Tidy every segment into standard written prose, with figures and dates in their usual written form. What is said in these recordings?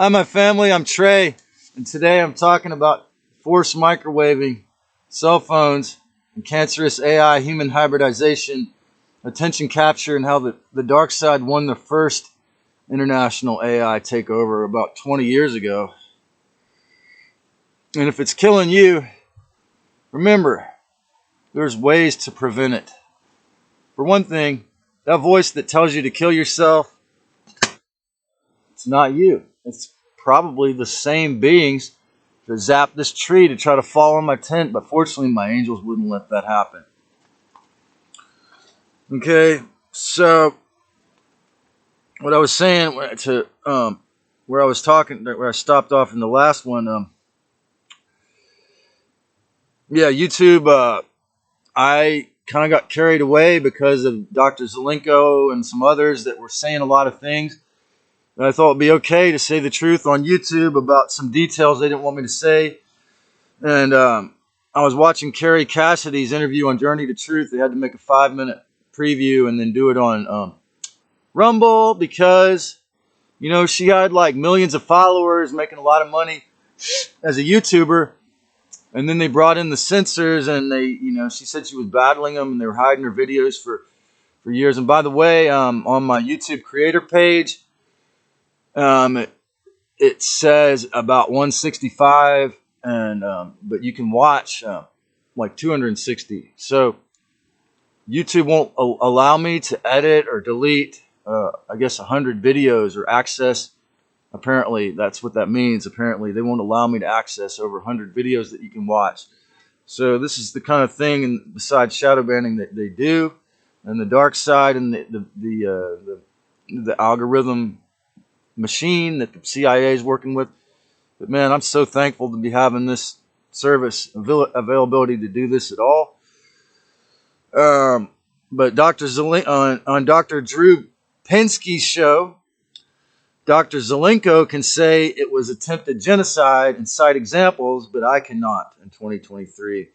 Hi, my family. I'm Trey, and today I'm talking about forced microwaving, cell phones, and cancerous AI, human hybridization, attention capture, and how the dark side won the first international AI takeover about 20 years ago. And if it's killing you, remember, there's ways to prevent it. For one thing, that voice that tells you to kill yourself, it's not you. It's probably the same beings that zapped this tree to try to fall on my tent, but fortunately my angels wouldn't let that happen. Okay, so what I was saying to where I stopped off in the last one, YouTube, I kind of got carried away because of Dr. Zelenko and some others that were saying a lot of things. And I thought it'd be okay to say the truth on YouTube about some details they didn't want me to say. And I was watching Carrie Cassidy's interview on Journey to Truth. They had to make a 5-minute preview and then do it on Rumble because, she had like millions of followers, making a lot of money as a YouTuber. And then they brought in the censors and she said she was battling them and they were hiding her videos for years. And by the way, on my YouTube creator page, it says about 165, but you can watch like 260. So YouTube won't allow me to edit or delete, 100 videos or access. Apparently, that's what that means. Apparently, they won't allow me to access over 100 videos that you can watch. So this is the kind of thing, and besides shadow banning, that they do, and the dark side and the algorithm machine that the CIA is working with. But man, I'm so thankful to be having this service availability to do this at all. But on Dr. Drew Pinsky's show, Dr. Zelenko can say it was attempted genocide and cite examples, but I cannot in 2023.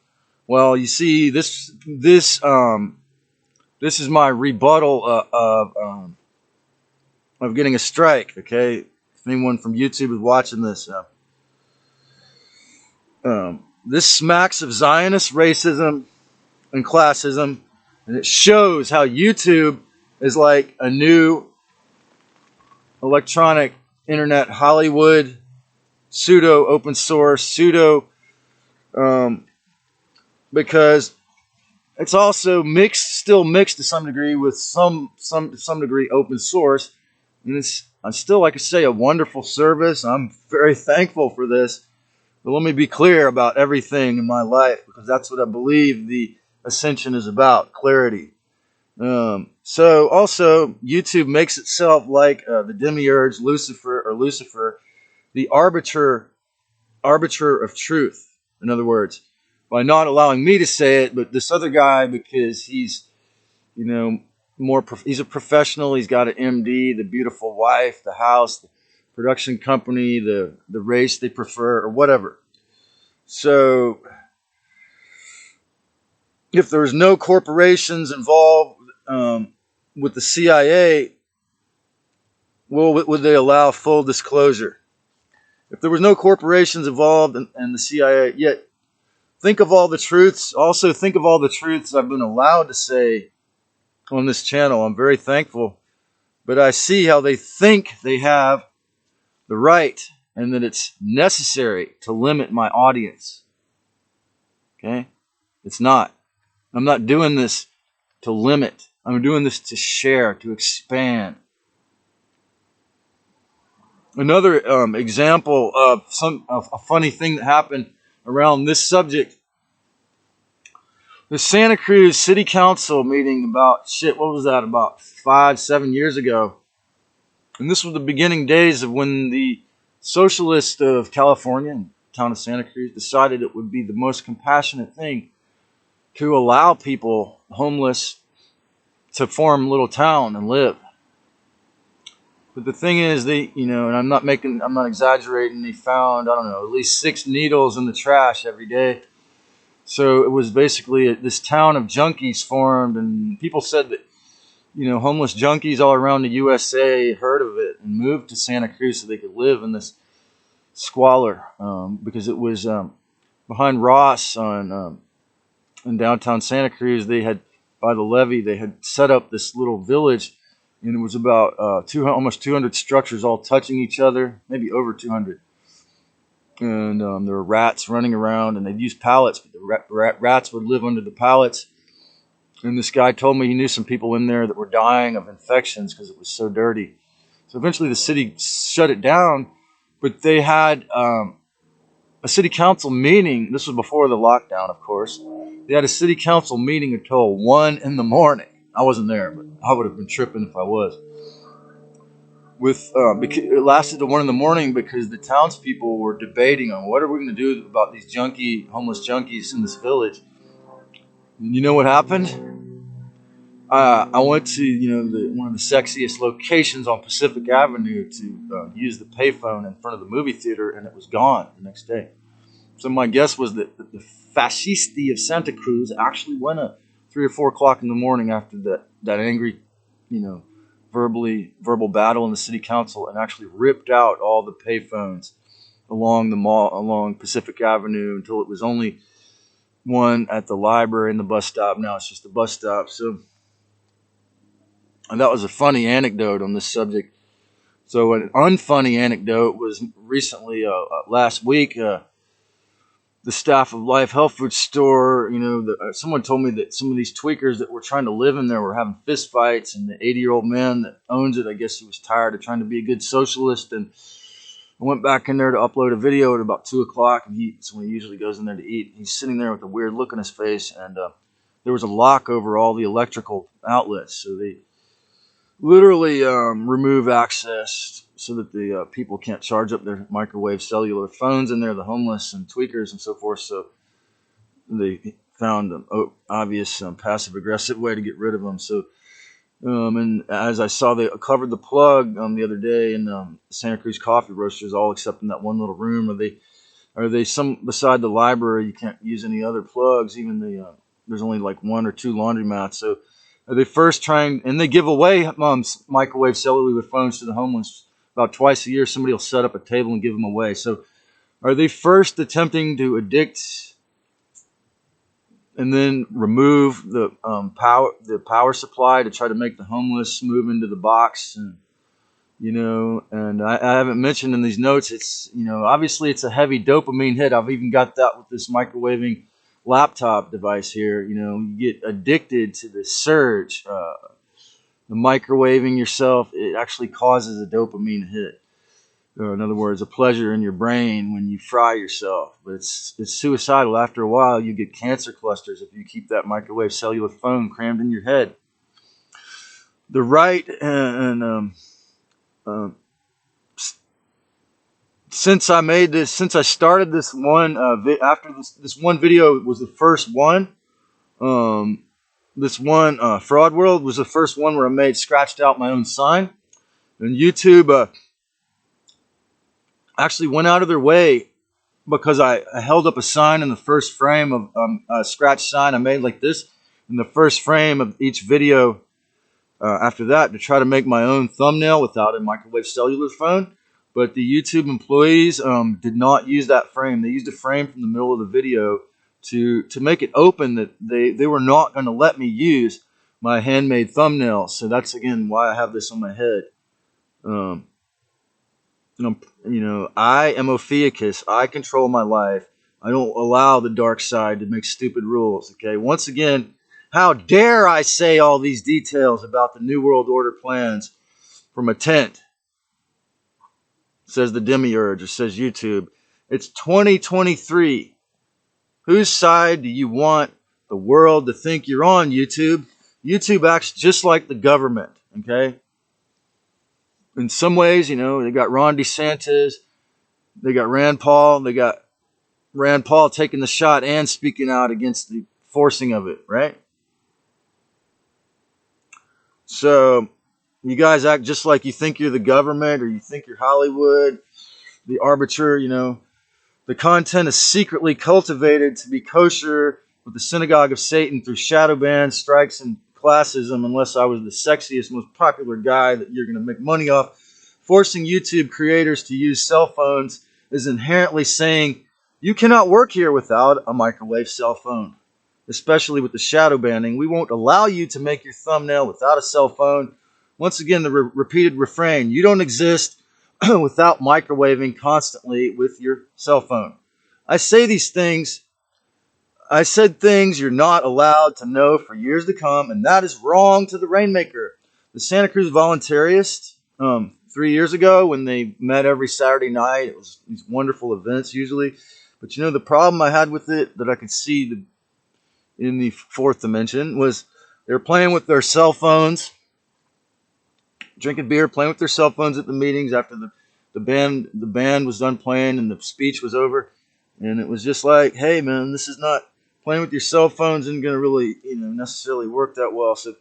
Well, you see, this is my rebuttal of getting a strike. Okay, if anyone from YouTube is watching this, this smacks of Zionist racism and classism, and it shows how YouTube is like a new electronic internet Hollywood, pseudo open source, because it's also still mixed to some degree with some degree open source, and it's still, like I say, a wonderful service. I'm very thankful for this. But let me be clear about everything in my life, because that's what I believe the ascension is about: clarity. So also, YouTube makes itself like the demiurge Lucifer, the arbiter of truth. In other words, by not allowing me to say it, but this other guy, because he's, he's a professional. He's got an MD, the beautiful wife, the house, the production company, the race they prefer, or whatever. So if there's no corporations involved with the CIA, would they allow full disclosure? If there was no corporations involved and the CIA, yet think of all the truths. Also think of all the truths I've been allowed to say on this channel. I'm very thankful. But I see how they think they have the right and that it's necessary to limit my audience. Okay? It's not. I'm not doing this to limit. I'm doing this to share, to expand. Another example of a funny thing that happened around this subject. The Santa Cruz City Council meeting about, about 5-7 years ago. And this was the beginning days of when the socialists of California and town of Santa Cruz decided it would be the most compassionate thing to allow people homeless to form a little town and live. But the thing is, and I'm not exaggerating, they found, at least 6 needles in the trash every day. So it was basically this town of junkies formed, and people said that homeless junkies all around the USA heard of it and moved to Santa Cruz so they could live in this squalor, because it was behind Ross in downtown Santa Cruz. They had, by the levee, they had set up this little village, and it was about almost 200 structures all touching each other, maybe over 200. And there were rats running around, and they'd use pallets, but the rats would live under the pallets. And this guy told me he knew some people in there that were dying of infections because it was so dirty. So eventually the city shut it down, but they had a city council meeting. This was before the lockdown, of course. They had a city council meeting until 1 in the morning. I wasn't there, but I would have been tripping if I was. It lasted to 1 in the morning because the townspeople were debating on what are we going to do about these homeless junkies in this village. And you know what happened? I went to one of the sexiest locations on Pacific Avenue to use the payphone in front of the movie theater, and it was gone the next day. So my guess was that the fascisti of Santa Cruz actually went at 3 or 4 o'clock in the morning after that angry, verbal battle in the city council, and actually ripped out all the payphones along the mall, along Pacific Avenue, until it was only one at the library and the bus stop. Now it's just a bus stop. So, and that was a funny anecdote on this subject. So an unfunny anecdote was recently, last week, the staff of Life Health Food Store, someone told me that some of these tweakers that were trying to live in there were having fist fights, and the 80-year-old man that owns it, I guess he was tired of trying to be a good socialist, and I went back in there to upload a video at about 2 o'clock, and so when he usually goes in there to eat, he's sitting there with a weird look on his face, and there was a lock over all the electrical outlets, so they literally remove access so that the people can't charge up their microwave cellular phones in there, the homeless and tweakers and so forth. So they found an obvious passive-aggressive way to get rid of them. So, and as I saw, they covered the plug the other day in Santa Cruz Coffee Roasters, all except in that one little room. Are they some beside the library? You can't use any other plugs. Even there's only like 1 or 2 laundromats. So are they first trying, and they give away microwave cellular phones to the homeless about twice a year. Somebody will set up a table and give them away. So are they first attempting to addict and then remove the power supply to try to make the homeless move into the box? And I haven't mentioned in these notes, it's obviously it's a heavy dopamine hit. I've even got that with this microwaving laptop device here. You get addicted to the surge. The microwaving yourself, it actually causes a dopamine hit. In other words, a pleasure in your brain when you fry yourself. But it's suicidal. After a while, you get cancer clusters if you keep that microwave cellular phone crammed in your head. The right since I started this one, after this one video was the first one. This one, Fraud World, was the first one where I scratched out my own sign. And YouTube actually went out of their way, because I held up a sign in the first frame of a scratch sign I made like this in the first frame of each video after that, to try to make my own thumbnail without a microwave cellular phone. But the YouTube employees did not use that frame. They used a frame from the middle of the video to make it open that they were not going to let me use my handmade thumbnail. So that's, again, why I have this on my head. I am Ophiuchus. I control my life. I don't allow the dark side to make stupid rules. Okay. Once again, how dare I say all these details about the New World Order plans from a tent? Says the Demiurge, or says YouTube. It's 2023. Whose side do you want the world to think you're on, YouTube? YouTube acts just like the government, okay? In some ways, they got Ron DeSantis, they got Rand Paul, they got Rand Paul taking the shot and speaking out against the forcing of it, right? So you guys act just like you think you're the government, or you think you're Hollywood, the arbiter. The content is secretly cultivated to be kosher with the synagogue of Satan through shadow bans, strikes, and classism unless I was the sexiest, most popular guy that you're going to make money off. Forcing YouTube creators to use cell phones is inherently saying you cannot work here without a microwave cell phone, especially with the shadow banning. We won't allow you to make your thumbnail without a cell phone. Once again, the repeated refrain, you don't exist without microwaving constantly with your cell phone. I said things you're not allowed to know for years to come, and that is wrong to the Rainmaker. The Santa Cruz Voluntarists, 3 years ago when they met every Saturday night, it was these wonderful events usually. But you know, the problem I had with it that I could see in the fourth dimension was they were playing with their cell phones, drinking beer, playing with their cell phones at the meetings after the band was done playing and the speech was over. And it was just like, hey man, this is not, playing with your cell phones isn't going to really, necessarily work that well. So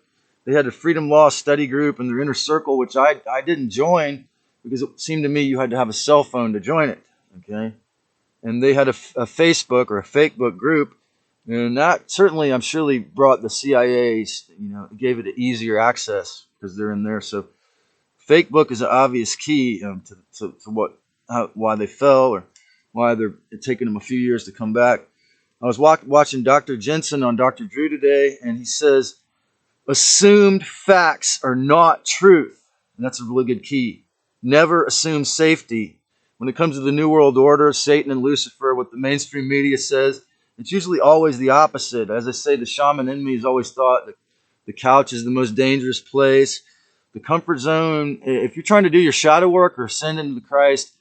they had a Freedom Law study group in their inner circle, which I didn't join because it seemed to me you had to have a cell phone to join it. Okay. And they had a Facebook or a Fakebook group. And that certainly, I'm surely brought the CIA's, gave it an easier access because they're in there. So Fakebook is an obvious key to why they fell or why they're taking them a few years to come back. I was watching Dr. Jensen on Dr. Drew today, and he says, assumed facts are not truth. And that's a really good key. Never assume safety. When it comes to the New World Order, Satan and Lucifer, what the mainstream media says, it's usually always the opposite. As I say, the shaman in me has always thought that the couch is the most dangerous place. The comfort zone, if you're trying to do your shadow work or ascend into the Christ,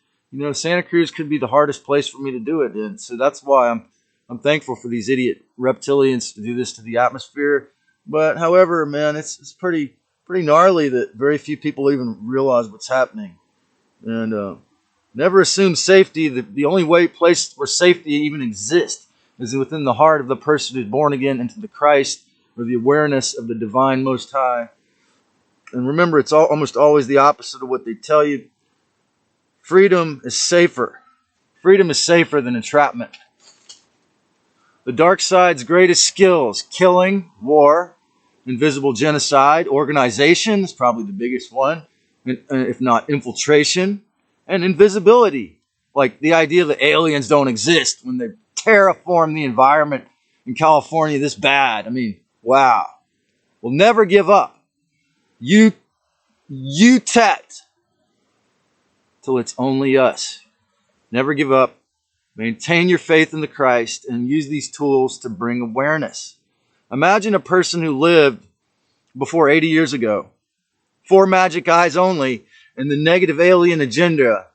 Santa Cruz could be the hardest place for me to do it in. So that's why I'm thankful for these idiot reptilians to do this to the atmosphere. But however, man, it's pretty gnarly that very few people even realize what's happening. And never assume safety. The only place where safety even exists is within the heart of the person who's born again into the Christ, or the awareness of the divine Most High. And remember, it's almost always the opposite of what they tell you. Freedom is safer. Freedom is safer than entrapment. The dark side's greatest skills: killing, war, invisible genocide, organization is probably the biggest one, if not infiltration, and invisibility. Like the idea that aliens don't exist when they terraform the environment in California this bad. I mean, wow. We'll never give up. UTTAT till it's only us. Never give up. Maintain your faith in the Christ and use these tools to bring awareness. Imagine a person who lived before 80 years ago, 4 magic eyes only, and the negative alien agenda,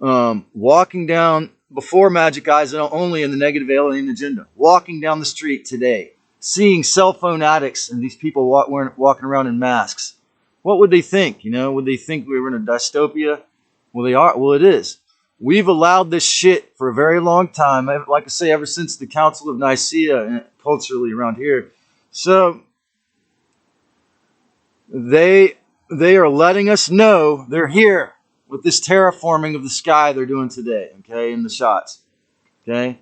walking down before magic eyes only and the negative alien agenda, walking down the street today, seeing cell phone addicts and these people walking around in masks. What would they think? Would they think we were in a dystopia? Well, they are. Well, it is. We've allowed this shit for a very long time. Like I say, ever since the Council of Nicaea, culturally around here. So they are letting us know they're here with this terraforming of the sky they're doing today. Okay, in the shots. Okay,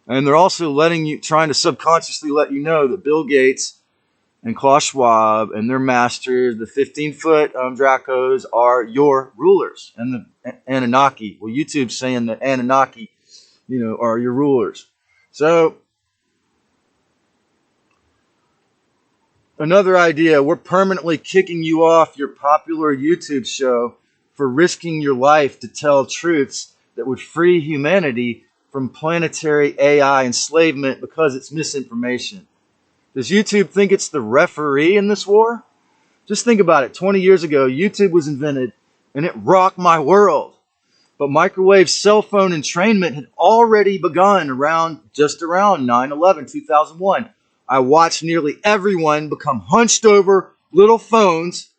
and they're also trying to subconsciously let you know that Bill Gates and Klaus Schwab and their masters, the 15-foot Dracos, are your rulers. And the Anunnaki. Well, YouTube's saying that Anunnaki, are your rulers. So, another idea, we're permanently kicking you off your popular YouTube show for risking your life to tell truths that would free humanity from planetary AI enslavement because it's misinformation. Does YouTube think it's the referee in this war? Just think about it. 20 years ago, YouTube was invented, and it rocked my world. But microwave cell phone entrainment had already begun just around 9/11, 2001. I watched nearly everyone become hunched over little phones.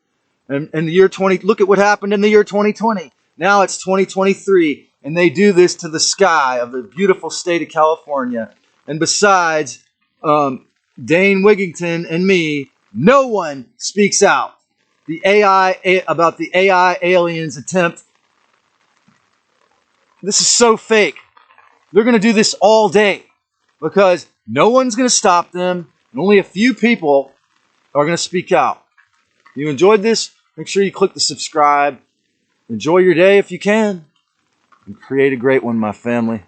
And in the year 20, look at what happened in the year 2020. Now it's 2023, and they do this to the sky of the beautiful state of California. And besides Dane Wigington and me, no one speaks out. About the AI aliens attempt. This is so fake. They're going to do this all day because no one's going to stop them. And only a few people are going to speak out. If you enjoyed this, make sure you click the subscribe. Enjoy your day if you can, and create a great one, my family.